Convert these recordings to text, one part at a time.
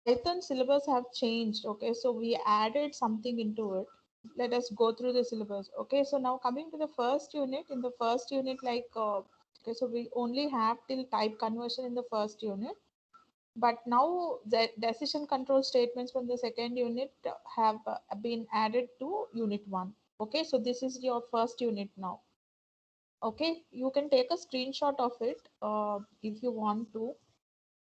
Python syllabus have changed. Okay, so we added something into it. Let us go through the syllabus. Okay, so now coming to the first unit. In the first unit, okay, so we only have till type conversion in the first unit, but now the decision control statements from the second unit have been added to unit 1. Okay, so this is your first unit now. Okay, you can take a screenshot of it if you want to.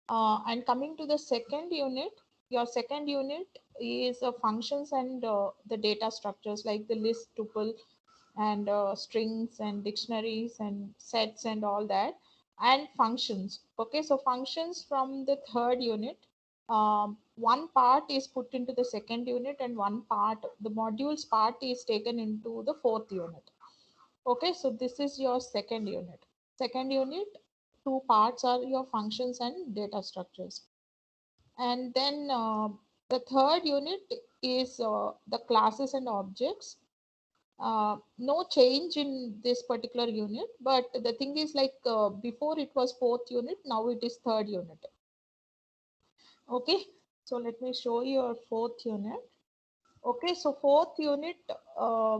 And coming to the second unit, your second unit is functions and the data structures like the list, tuple, and strings and dictionaries and sets and all that, and functions. Okay, so functions from the third unit. One part is put into the second unit, and one part, the modules part, is taken into the fourth unit. Okay, so this is your second unit. Second unit, two parts are your functions and data structures. And then the third unit is the classes and objects. No change in this particular unit, but the thing is like before it was fourth unit, now it is third unit. Okay, so let me show you your fourth unit. Okay, so fourth unit uh,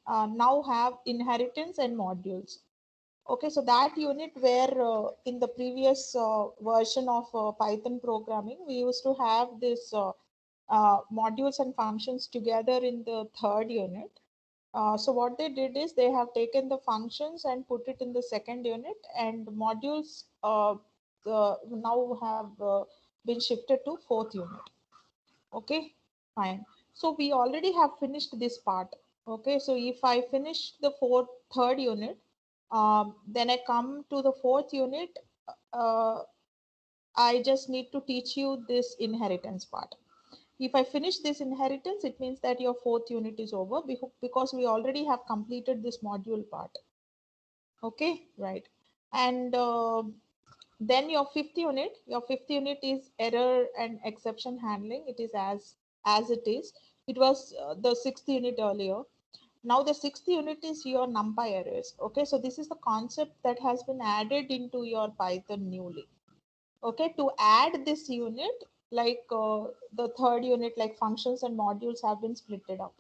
now have inheritance and modules. Okay, so that unit where in the previous version of Python programming, we used to have this modules and functions together in the third unit. So what they did is they have taken the functions and put it in the second unit, and modules now have been shifted to fourth unit. Okay, fine. So we already have finished this part. Okay, so if I finish the third unit, then I come to the fourth unit. Uh, I just need to teach you this inheritance part. If I finish this inheritance, it means that your fourth unit is over because we already have completed this module part. Okay, right. And then your fifth unit is error and exception handling. It is as it is. It was the sixth unit earlier. Now the sixth unit is your NumPy errors. Okay, so this is the concept that has been added into your Python newly. Okay, to add this unit, like the third unit, like functions and modules have been splitted up.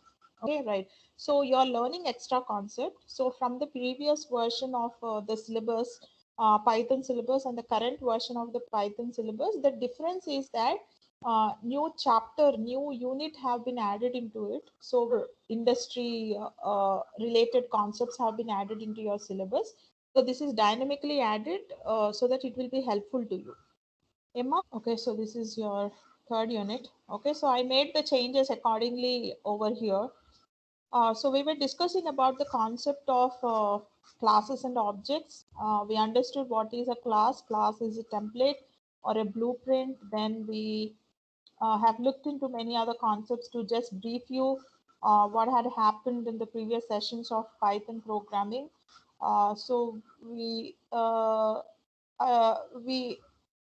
Okay, right. So you're learning extra concept. So from the previous version of the syllabus, Python syllabus, and the current version of the Python syllabus, the difference is that new chapter, new unit have been added into it. So industry related concepts have been added into your syllabus. So this is dynamically added so that it will be helpful to you. Emma? Okay, so this is your third unit. Okay, so I made the changes accordingly over here. So we were discussing about the concept of classes and objects. We understood what is a class. Class is a template or a blueprint. Then we have looked into many other concepts to just brief you what had happened in the previous sessions of Python programming. So we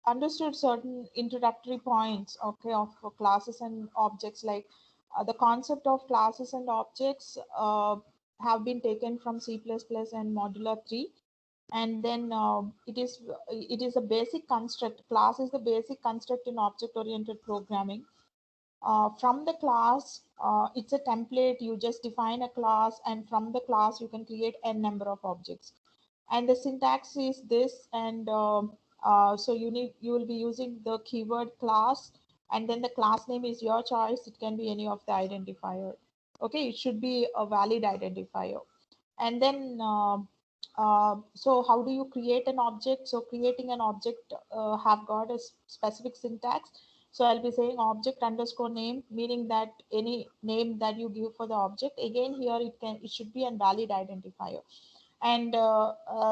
understood certain introductory points, okay, of classes and objects, like the concept of classes and objects have been taken from C++ and Modular 3. And then it is a basic construct. Class is the basic construct in object oriented programming. From the class, it's a template. You just define a class, and from the class you can create n number of objects. And the syntax is this. And so you will be using the keyword class, and then the class name is your choice. It can be any of the identifier. Okay, it should be a valid identifier. And then so how do you create an object? So creating an object have got a specific syntax. So I'll be saying object underscore name, meaning that any name that you give for the object, again here it should be a valid identifier. And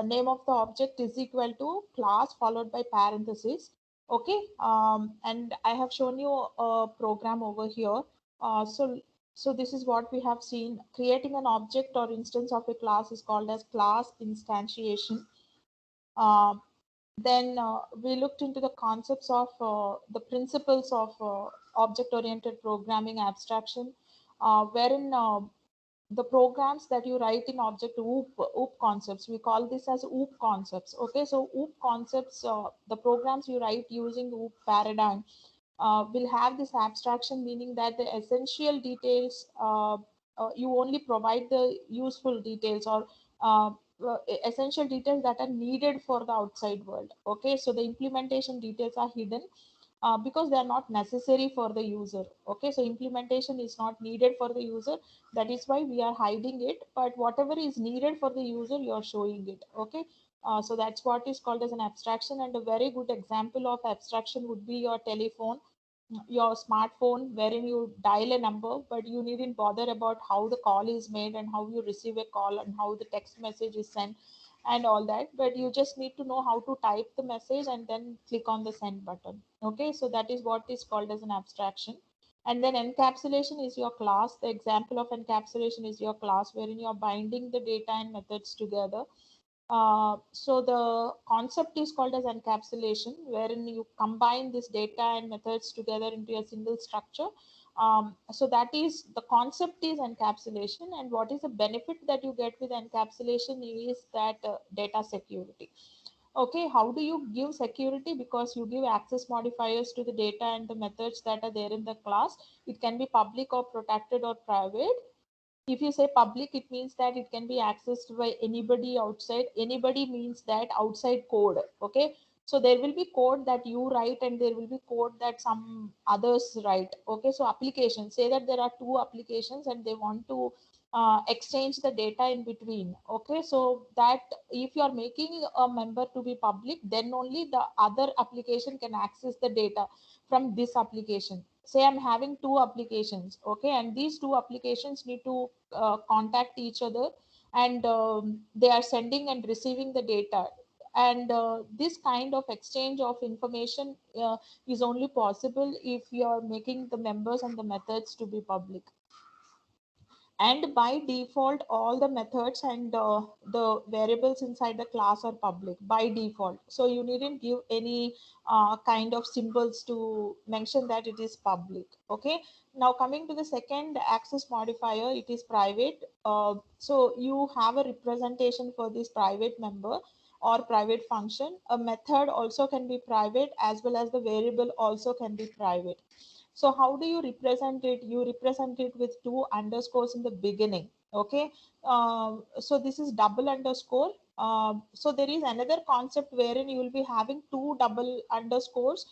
name of the object is equal to class followed by parentheses. Okay, and I have shown you a program over here. So this is what we have seen. Creating an object or instance of a class is called as class instantiation. Um, then we looked into the concepts of the principles of object oriented programming abstraction, wherein the programs that you write in object OOP concepts, we call this as OOP concepts. Okay, so OOP concepts, the programs you write using OOP paradigm, will have this abstraction, meaning that the essential details, you only provide the useful details, or uh, essential details that are needed for the outside world. Okay, so the implementation details are hidden because they are not necessary for the user. Okay, so implementation is not needed for the user, that is why we are hiding it, but whatever is needed for the user, you are showing it. Okay, so that's what is called as an abstraction. And a very good example of abstraction would be your telephone, your smartphone, wherein you dial a number, but you needn't bother about how the call is made and how you receive a call and how the text message is sent and all that, but you just need to know how to type the message and then click on the send button. Okay, so that is what is called as an abstraction. And then encapsulation is your class. The example of encapsulation is your class, wherein you're binding the data and methods together. So the concept is called as encapsulation, wherein you combine this data and methods together into a single structure. So that is, the concept is encapsulation, and what is the benefit that you get with encapsulation is that data security. Okay, how do you give security? Because you give access modifiers to the data and the methods that are there in the class. It can be public or protected or private. If you say public, it means that it can be accessed by anybody outside. Anybody means that outside code. Okay, so there will be code that you write and there will be code that some others write. Okay, so applications, say that there are two applications and they want to exchange the data in between. Okay, so that if you are making a member to be public, then only the other application can access the data from this application. Say I'm having two applications, okay, and these two applications need to contact each other, and they are sending and receiving the data, and this kind of exchange of information is only possible if you are making the members and the methods to be public. And by default, all the methods and the variables inside the class are public by default, so you needn't give any kind of symbols to mention that it is public. Okay, now coming to the second access modifier, it is private. So you have a representation for this private member or private function. A method also can be private, as well as the variable also can be private. So how do you represent it? You represent it with two underscores in the beginning. Okay, so this is double underscore. So there is another concept wherein you will be having two double underscores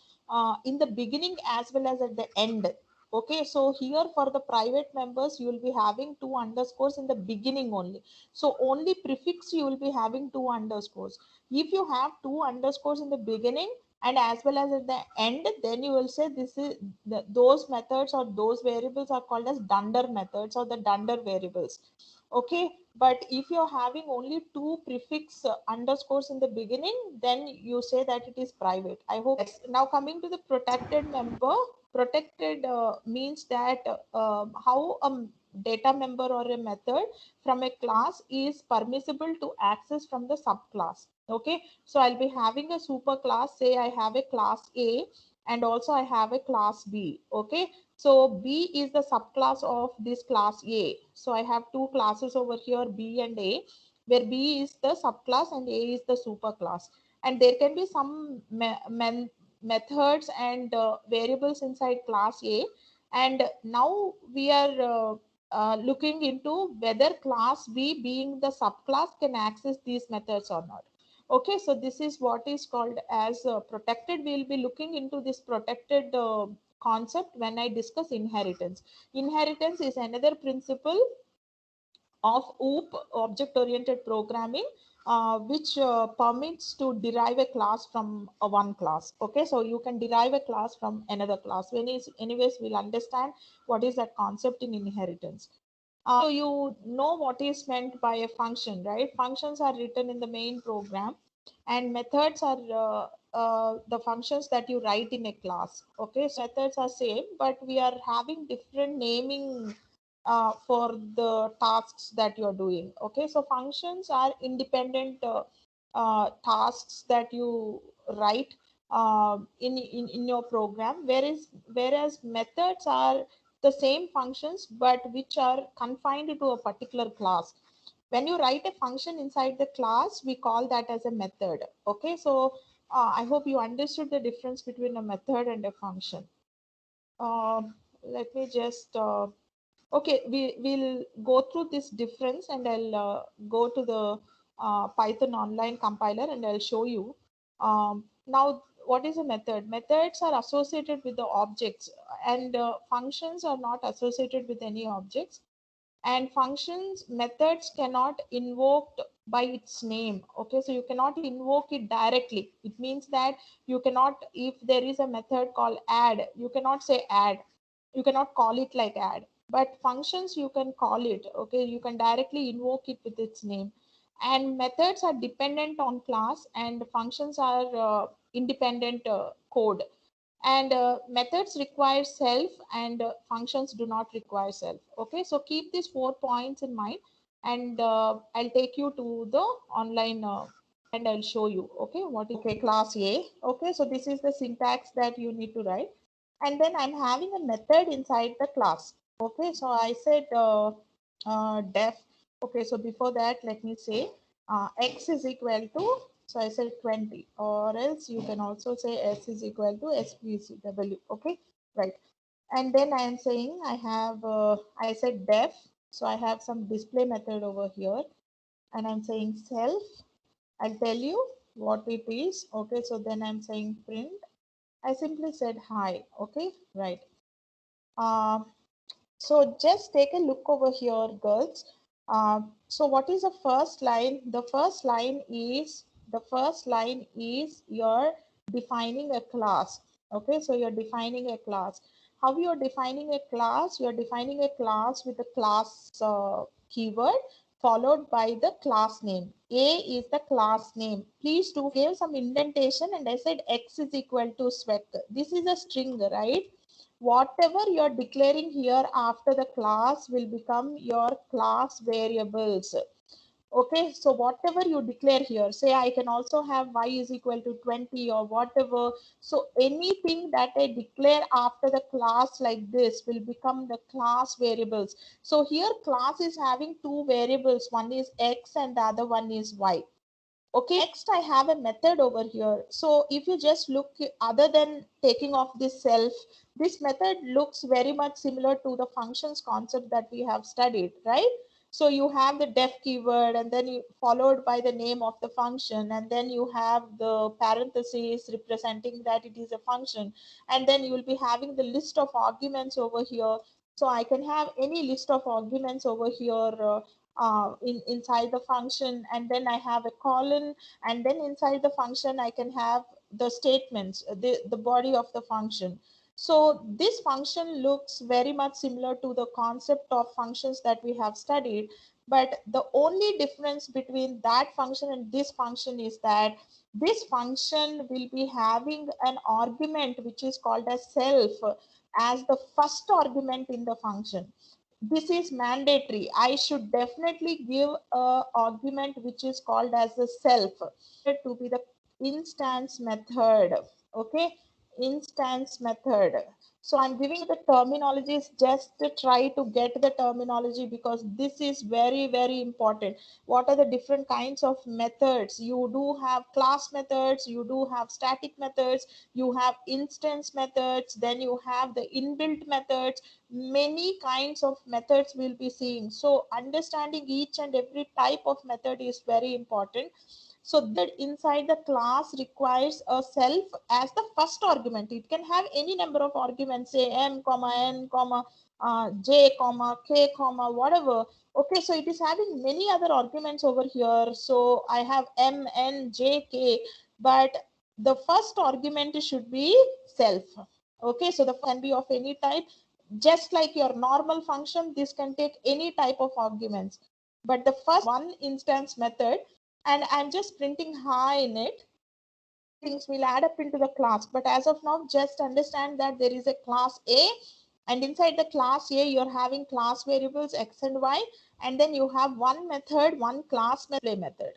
in the beginning as well as at the end. Okay, so here for the private members, you will be having two underscores in the beginning only. So only prefix you will be having two underscores. If you have two underscores in the beginning and as well as at the end, then you will say this is those methods or those variables are called as dunder methods or the dunder variables. Okay, but if you're having only two prefix underscores in the beginning, then you say that it is private. I hope. Yes. Now coming to the protected member. Protected means that how a data member or a method from a class is permissible to access from the subclass. Okay, so I'll be having a super class. Say I have a class A and also I have a class B. Okay, so B is the subclass of this class A. So I have two classes over here, B and A, where B is the subclass and A is the superclass. And there can be some methods and variables inside class A. And now we are looking into whether class B, being the subclass, can access these methods or not. Okay, so this is what is called as protected. We'll be looking into this protected concept when I discuss inheritance. Inheritance is another principle of OOP, object-oriented programming, which permits to derive a class from one class. Okay, so you can derive a class from another class. Anyways, we'll understand what is that concept in inheritance. So you know what is meant by a function, right? Functions are written in the main program, and methods are the functions that you write in a class. Okay, so methods are same, but we are having different naming for the tasks that you're doing. Okay, so functions are independent tasks that you write in your program, whereas methods are the same functions but which are confined to a particular class. When you write a function inside the class, we call that as a method. Okay, so I hope you understood the difference between a method and a function. let me just okay, will go through this difference, and I'll go to the Python online compiler and I'll show you. Now, what is a method? Methods are associated with the objects, and functions are not associated with any objects. And functions methods cannot invoked by its name. Okay, so you cannot invoke it directly. It means that you cannot, if there is a method called add, you cannot say add, you cannot call it like add. But functions you can call it. Okay, you can directly invoke it with its name. And methods are dependent on class, and functions are independent code. And methods require self, and functions do not require self. Okay, so keep these 4 points in mind, and I'll take you to the online and I'll show you. Okay, what is okay class A. Okay, so this is the syntax that you need to write, and then I'm having a method inside the class. Okay, so I said def. Okay, so before that, let me say x is equal to, so I said 20, or else you can also say s is equal to SVCW. Okay, right. And then I am saying I have, I said def. So I have some display method over here, and I'm saying self. I'll tell you what it is. Okay, so then I'm saying print. I simply said hi. Okay, right. Um, so just take a look over here, girls. So what is the first line? The first line is you're defining a class. Okay, so you're defining a class. How you're defining a class? You're defining a class with the class keyword followed by the class name. A is the class name. Please do give some indentation, and I said x is equal to spec. This is a string, right? Whatever you're declaring here after the class will become your class variables. Okay, so whatever you declare here, say I can also have y is equal to 20 or whatever. So anything that I declare after the class like this will become the class variables. So here class is having two variables, one is x and the other one is y. Okay, next I have a method over here. So if you just look, other than taking off this self, this method looks very much similar to the functions concept that we have studied, right? So you have the def keyword, and then you followed by the name of the function, and then you have the parentheses representing that it is a function, and then you will be having the list of arguments over here. So I can have any list of arguments over here inside the function, and then I have a colon, and then inside the function I can have the statements, the body of the function. So this function looks very much similar to the concept of functions that we have studied, but the only difference between that function and this function is that this function will be having an argument which is called as self as the first argument in the function. This is mandatory. I should definitely give a argument which is called as the self to be the instance method. Okay, instance method. So I'm giving the terminologies just to try to get the terminology, because this is very, very important. What are the different kinds of methods? You do have class methods, you do have static methods, you have instance methods, then you have the inbuilt methods. Many kinds of methods we'll be seeing. So understanding each and every type of method is very important. So that inside the class requires a self as the first argument. It can have any number of arguments, say m comma n comma j comma k comma whatever. Okay, so it is having many other arguments over here. So I have m n j k, but the first argument should be self. Okay, so the can be of any type. Just like your normal function, this can take any type of arguments. But the first one instance method, and I'm just printing hi in it, things will add up into the class. But as of now, just understand that there is a class A, and inside the class A, you're having class variables x and y, and then you have one method, one class method.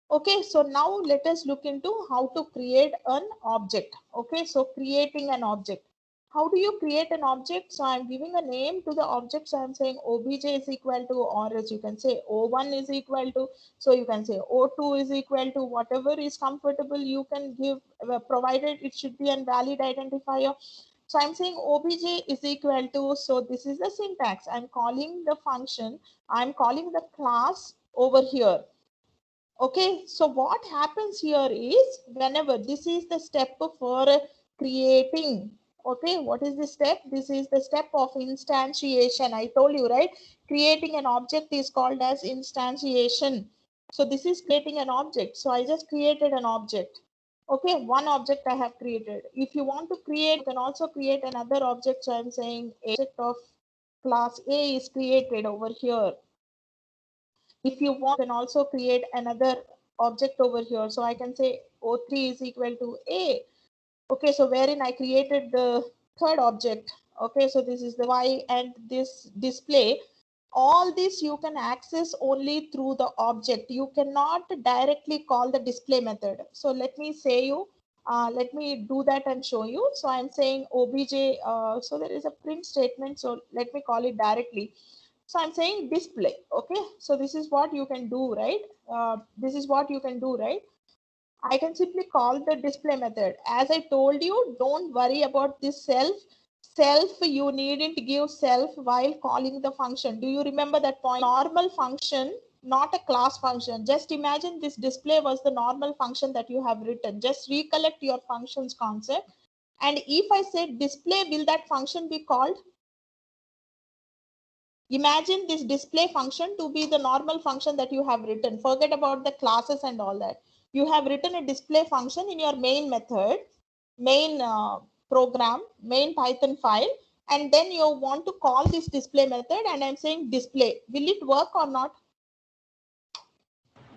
Okay, so now let us look into how to create an object. Okay, so creating an object. How do you create an object? So I'm giving a name to the object. So I'm saying obj is equal to, or as you can say o1 is equal to, so you can say o2 is equal to, whatever is comfortable you can give, provided it should be a valid identifier. So I'm saying obj is equal to, so this is the syntax. I'm calling the function, I'm calling the class over here. Okay, so what happens here is, whenever this is the step for creating, okay, what is the step? This is the step of instantiation. I told you, right? Creating an object is called as instantiation. So this is creating an object. So I just created an object. Okay, one object I have created. If you want to create, you can also create another object. So I'm saying object of class A is created over here. If you want, you can also create another object over here. So I can say O3 is equal to A. Okay, so wherein I created the third object. Okay, so this is the Y and this display. All this you can access only through the object. You cannot directly call the display method. So let me say you, let me do that and show you. So I'm saying obj, so there is a print statement. So let me call it directly. So I'm saying display. Okay, so this is what you can do, right? This is what you can do, right? I can simply call the display method. As I told you, don't worry about this self. Self, you needn't give self while calling the function. Do you remember that point? Normal function, not a class function. Just imagine this display was the normal function that you have written. Just recollect your functions concept. And if I say display, will that function be called? Imagine this display function to be the normal function that you have written. Forget about the classes and all that. You have written a display function in your main method, main program, main Python file, and then you want to call this display method, and I'm saying display. Will it work or not?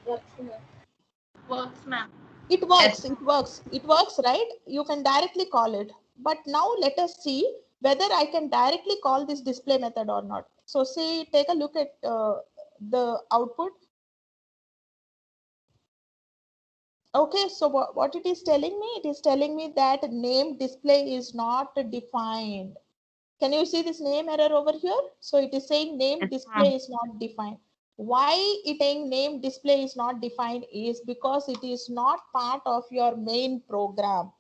Works, ma'am. It works, it works, right? You can directly call it. But now let us see whether I can directly call this display method or not. So see, take a look at the output. Okay, so what it is telling me? It is telling me that name display is not defined. Can you see this name error over here? So it is saying name display is not defined. Why it saying name display is not defined is because it is not part of your main program.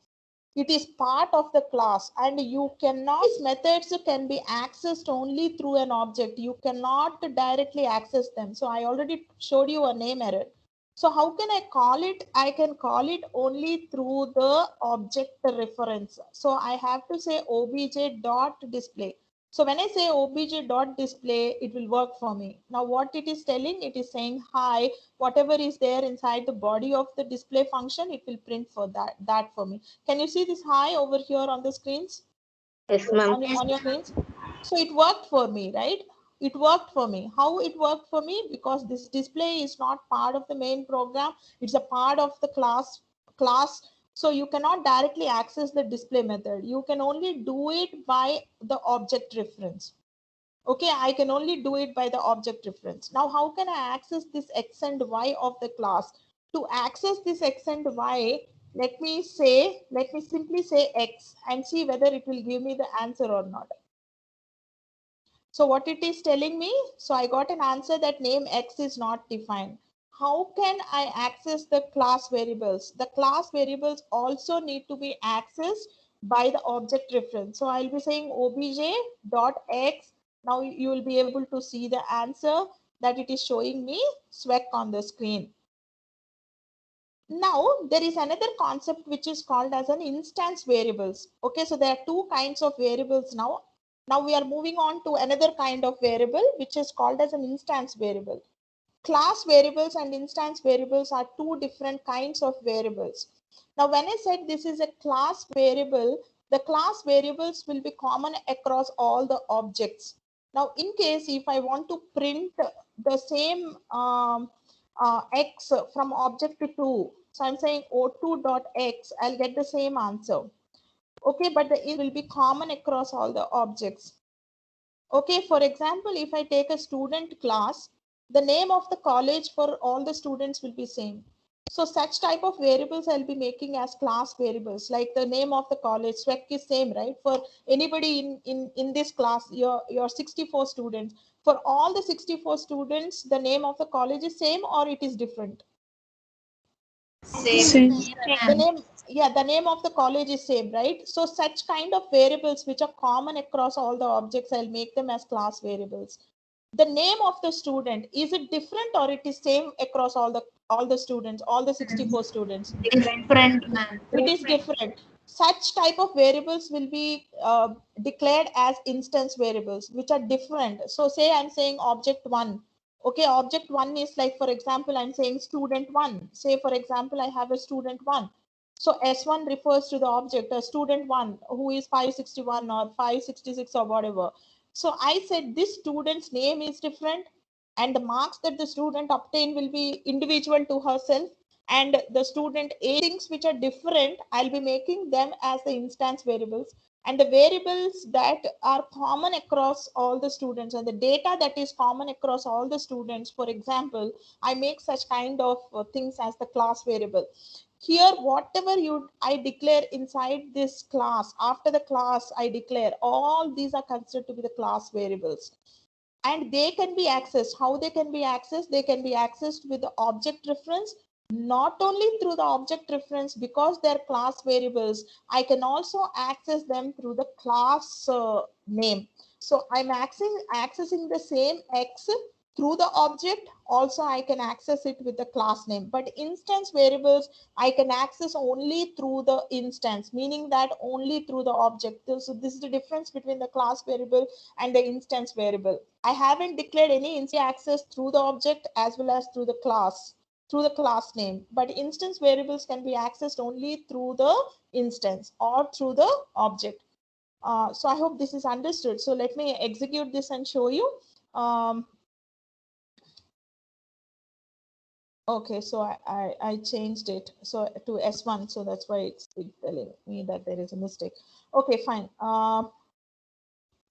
It is part of the class, and you cannot, these methods can be accessed only through an object. You cannot directly access them. So I already showed you a name error. So how can I call it? I can call it only through the object reference. So I have to say obj dot display. So when I say obj dot display, it will work for me. Now what it is telling, it is saying hi, whatever is there inside the body of the display function, it will print for that for me. Can you see this hi over here on the screens? Yes, ma'am. On your screens? So it worked for me, right? It worked for me. How it worked for me? Because this display is not part of the main program. It's a part of the class. So you cannot directly access the display method. You can only do it by the object reference. Okay, I can only do it by the object reference. Now, how can I access this X and Y of the class? To access this X and Y, let me simply say X and see whether it will give me the answer or not. So what it is telling me, so I got an answer that name X is not defined. How can I access the class variables? The class variables also need to be accessed by the object reference. So I'll be saying obj.x. Now you will be able to see the answer that it is showing me SWEC on the screen. Now there is another concept which is called as an instance variables. Okay, so there are two kinds of variables now. Now we are moving on to another kind of variable which is called as an instance variable. Class variables and instance variables are two different kinds of variables. Now when I said this is a class variable, the class variables will be common across all the objects. Now in case if I want to print the same x from object to 2, so I'm saying o2.x, I'll get the same answer. Okay, but it will be common across all the objects. Okay, for example, if I take a student class, the name of the college for all the students will be same. So such type of variables I'll be making as class variables, like the name of the college, SWEC is same, right? For anybody in this class, your 64 students, for all the 64 students, the name of the college is same or it is different? Same. The name, Yeah, the name of the college is same, right? So such kind of variables which are common across all the objects, I'll make them as class variables. The name of the student, is it different or it is same across all the students, all the 64 students? Different, ma'am. It is different. Such type of variables will be declared as instance variables, which are different. So say I'm saying object one. Okay, object one is like, for example, I'm saying student one. Say, for example, I have a student one. So S1 refers to the object, a student one who is 561 or 566 or whatever. So I said this student's name is different and the marks that the student obtain will be individual to herself, and the student A things which are different, I'll be making them as the instance variables, and the variables that are common across all the students and the data that is common across all the students, for example, I make such kind of things as the class variable. Here whatever I declare inside this class, after the class I declare, all these are considered to be the class variables, and they can be accessed. How they can be accessed? They can be accessed with the object reference. Not only through the object reference, because they're class variables, I can also access them through the class name. So I'm accessing the same X through the object. Also I can access it with the class name, but instance variables I can access only through the instance, meaning that only through the object. So this is the difference between the class variable and the instance variable. I haven't declared any instance access through the object as well as through the class name, but instance variables can be accessed only through the instance or through the object. So I hope this is understood. So let me execute this and show you. Okay, so I changed it so to S1, so that's why it's telling me that there is a mistake. Okay, fine.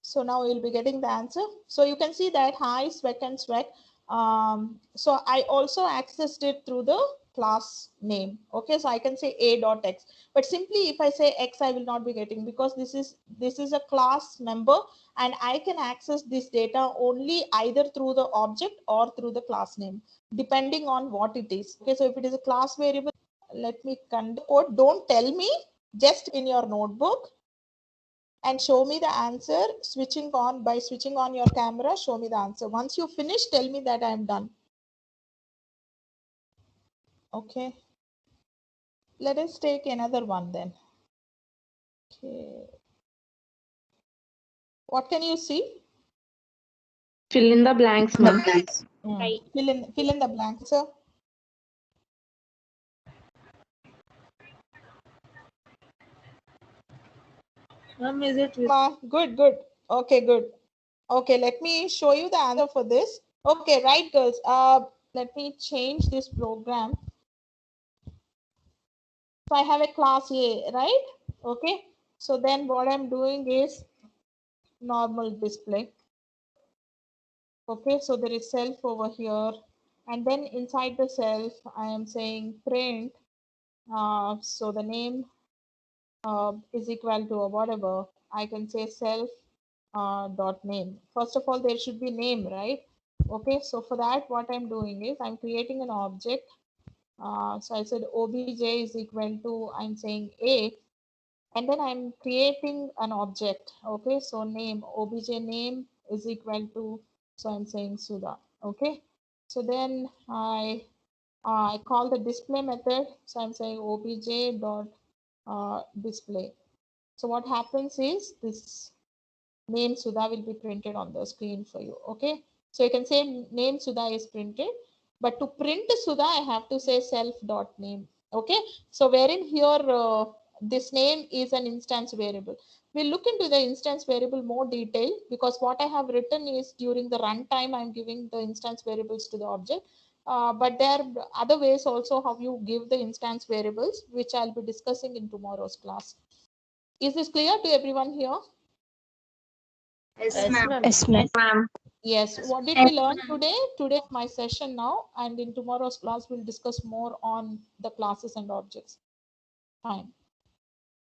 So now you'll be getting the answer. So you can see that hi, Swek and Swek. So I also accessed it through the class name. Okay, so I can say a dot x, but simply if I say x, I will not be getting, because this is a class member and I can access this data only either through the object or through the class name, depending on what it is. Okay, so if it is a class variable, let me code. Don't tell me, just in your notebook and show me the answer by switching on your camera. Show me the answer. Once you finish, tell me that I am done. Okay, let us take another one then. Okay, what can you see? Fill in the blanks, ma'am. Right. Fill in the blanks, sir. Ma'am, is it Good. Okay, good. Okay, let me show you the answer for this. Okay, right, girls. Let me change this program. So I have a class A, right? Okay. So then what I'm doing is normal display. Okay, so there is self over here, and then inside the self I am saying print. So the name is equal to whatever. I can say self dot name. First of all, there should be name, right? Okay, so for that what I'm doing is I'm creating an object. So I said obj is equal to, I'm saying a, and then I'm creating an object. Okay, so name, obj name is equal to, so I'm saying Sudha. Okay, so then I call the display method. So I'm saying obj dot display. So what happens is this name Sudha will be printed on the screen for you. Okay, so you can say name Sudha is printed, but to print Sudha I have to say self dot name. Okay, so wherein here this name is an instance variable. We'll look into the instance variable more detail, because what I have written is during the runtime I'm giving the instance variables to the object. But there are other ways also how you give the instance variables, which I'll be discussing in tomorrow's class. Is this clear to everyone here? Yes, ma'am. Yes, ma'am. Yes. What did we learn today? Today is my session now, and in tomorrow's class we'll discuss more on the classes and objects. Fine.